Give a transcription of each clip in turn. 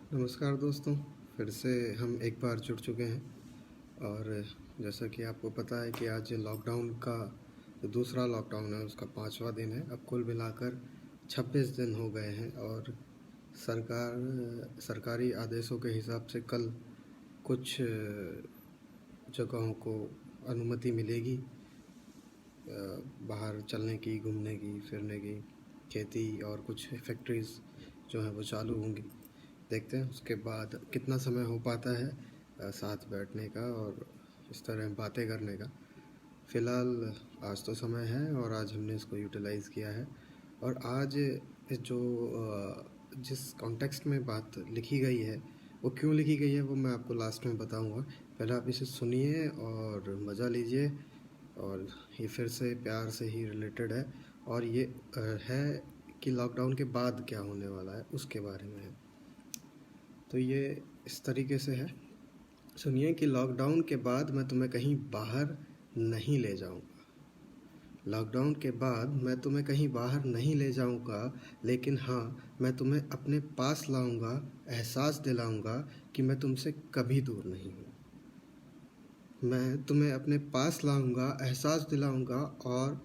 नमस्कार दोस्तों, फिर से हम एक बार जुड़ चुके हैं। और जैसा कि आपको पता है कि आज लॉकडाउन का जो दूसरा लॉकडाउन है उसका 5वां दिन है। अब कुल मिलाकर 26 दिन हो गए हैं और सरकारी आदेशों के हिसाब से कल कुछ जगहों को अनुमति मिलेगी बाहर चलने की, घूमने की, फिरने की। खेती और कुछ फैक्ट्रीज़ जो हैं वो चालू होंगी। देखते हैं उसके बाद कितना समय हो पाता है साथ बैठने का और इस तरह बातें करने का। फ़िलहाल आज तो समय है और आज हमने इसको यूटिलाइज़ किया है। और आज जो जिस कॉन्टेक्स्ट में बात लिखी गई है वो क्यों लिखी गई है वो मैं आपको लास्ट में बताऊंगा। पहले आप इसे सुनिए और मज़ा लीजिए। और ये फिर से प्यार से ही रिलेटेड है और ये है कि लॉकडाउन के बाद क्या होने वाला है उसके बारे में है। तो ये इस तरीके से है, सुनिए कि लॉकडाउन के बाद मैं तुम्हें कहीं बाहर नहीं ले जाऊंगा। लॉकडाउन के बाद मैं तुम्हें कहीं बाहर नहीं ले जाऊंगा, लेकिन हाँ, मैं तुम्हें अपने पास लाऊंगा, एहसास दिलाऊंगा कि मैं तुमसे कभी दूर नहीं हूँ। मैं तुम्हें अपने पास लाऊंगा, एहसास दिलाऊंगा और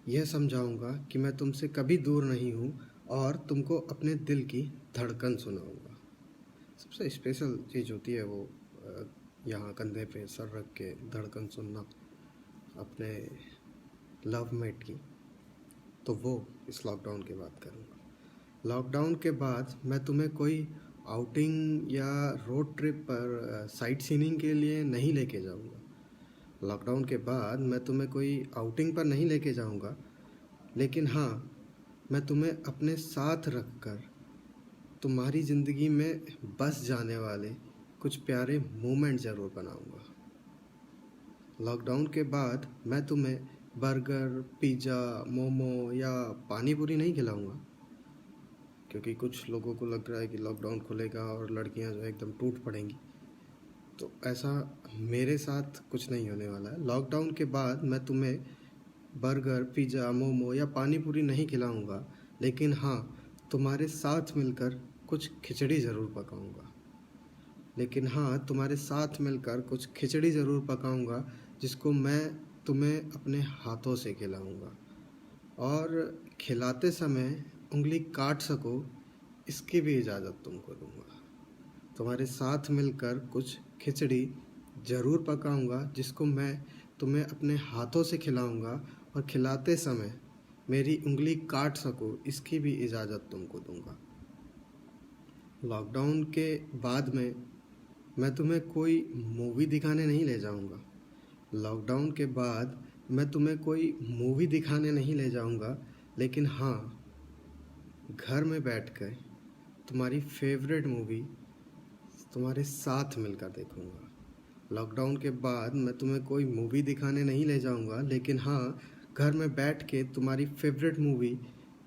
यह समझाऊंगा कि मैं तुमसे कभी दूर नहीं हूँ और तुमको अपने दिल की धड़कन सुनाऊंगा। सबसे स्पेशल चीज़ होती है वो यहाँ कंधे पे सर रख के धड़कन सुनना अपने लव मेट की। तो वो इस लॉकडाउन की बात करूँगा। लॉकडाउन के बाद मैं तुम्हें कोई आउटिंग या रोड ट्रिप पर साइट सीइंग के लिए नहीं लेके जाऊँगा। लॉकडाउन के बाद मैं तुम्हें कोई आउटिंग पर नहीं लेके जाऊँगा, लेकिन हाँ, मैं तुम्हें अपने साथ रखकर तुम्हारी ज़िंदगी में बस जाने वाले कुछ प्यारे मोमेंट ज़रूर बनाऊँगा। लॉकडाउन के बाद मैं तुम्हें बर्गर, पिज़्ज़ा, मोमो या पानी पूरी नहीं खिलाऊँगा, क्योंकि कुछ लोगों को लग रहा है कि लॉकडाउन खुलेगा और लड़कियां जो है एकदम टूट पड़ेंगी। तो ऐसा मेरे साथ कुछ नहीं होने वाला है। लॉकडाउन के बाद मैं तुम्हें बर्गर, पिज़्ज़ा, मोमो या पानी पूरी नहीं खिलाऊँगा, लेकिन हाँ, तुम्हारे साथ मिलकर कुछ खिचड़ी ज़रूर पकाऊँगा। लेकिन हाँ, तुम्हारे साथ मिलकर कुछ खिचड़ी ज़रूर पकाऊँगा, जिसको मैं तुम्हें अपने हाथों से खिलाऊँगा और खिलाते समय उंगली काट सको इसकी भी इजाज़त तुमको दूँगा। तुम्हारे साथ मिलकर कुछ खिचड़ी ज़रूर पकाऊँगा, जिसको मैं तुम्हें अपने हाथों से खिलाऊँगा और खिलाते समय मेरी उंगली काट सको इसकी भी इजाज़त तुमको दूँगा। लॉकडाउन के बाद में मैं तुम्हें कोई मूवी दिखाने नहीं ले जाऊँगा। लॉकडाउन के बाद मैं तुम्हें कोई मूवी दिखाने नहीं ले जाऊँगा, लेकिन हाँ, घर में बैठकर तुम्हारी फेवरेट मूवी तुम्हारे साथ मिलकर देखूँगा। लॉकडाउन के बाद मैं तुम्हें कोई मूवी दिखाने नहीं ले जाऊँगा, लेकिन हाँ, घर में बैठ के तुम्हारी फेवरेट मूवी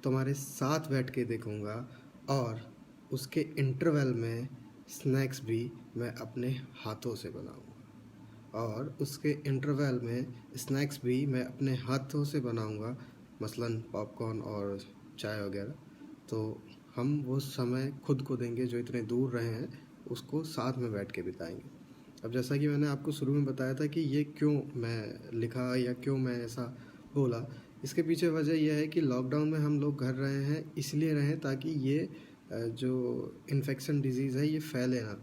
तुम्हारे साथ बैठ के देखूँगा और उसके इंटरवल में स्नैक्स भी मैं अपने हाथों से बनाऊँगा और उसके इंटरवल में स्नैक्स भी मैं अपने हाथों से बनाऊँगा, मसलन पॉपकॉर्न और चाय वगैरह। तो हम वो समय खुद को देंगे जो इतने दूर रहे हैं, उसको साथ में बैठ के बिताएंगे। अब जैसा कि मैंने आपको शुरू में बताया था कि ये क्यों मैं लिखा या क्यों मैं ऐसा बोला, इसके पीछे वजह यह है कि लॉकडाउन में हम लोग घर रहे हैं, इसलिए रहें ताकि ये जो इन्फेक्शन डिजीज़ है ये फैले ना।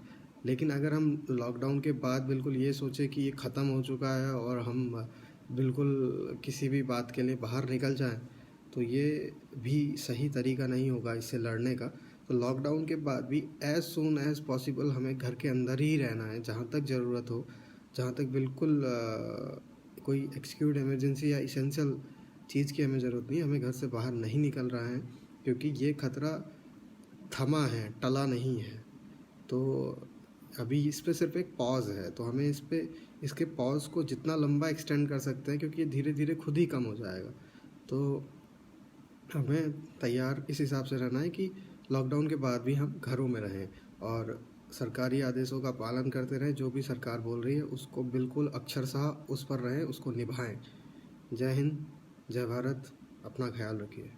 लेकिन अगर हम लॉकडाउन के बाद बिल्कुल ये सोचें कि ये ख़त्म हो चुका है और हम बिल्कुल किसी भी बात के लिए बाहर निकल जाएं, तो ये भी सही तरीका नहीं होगा इससे लड़ने का। तो लॉकडाउन के बाद भी एज़ सून एज़ पॉसिबल हमें घर के अंदर ही रहना है, जहाँ तक ज़रूरत हो, जहाँ तक बिल्कुल कोई एक्सक्यूट इमरजेंसी या इसेंशियल चीज़ की हमें ज़रूरत नहीं, हमें घर से बाहर नहीं निकल रहा है, क्योंकि ये ख़तरा थमा है, टला नहीं है। तो अभी इस पे सिर्फ एक पॉज़ है, तो हमें इसके पॉज़ को जितना लंबा एक्सटेंड कर सकते हैं, क्योंकि ये धीरे धीरे खुद ही कम हो जाएगा। तो हमें तैयार इस हिसाब से रहना है कि लॉकडाउन के बाद भी हम घरों में रहें और सरकारी आदेशों का पालन करते रहें। जो भी सरकार बोल रही है उसको बिल्कुल अक्षरशः उस पर रहें, उसको निभाएं। जय हिंद, जय भारत, अपना ख्याल रखिए।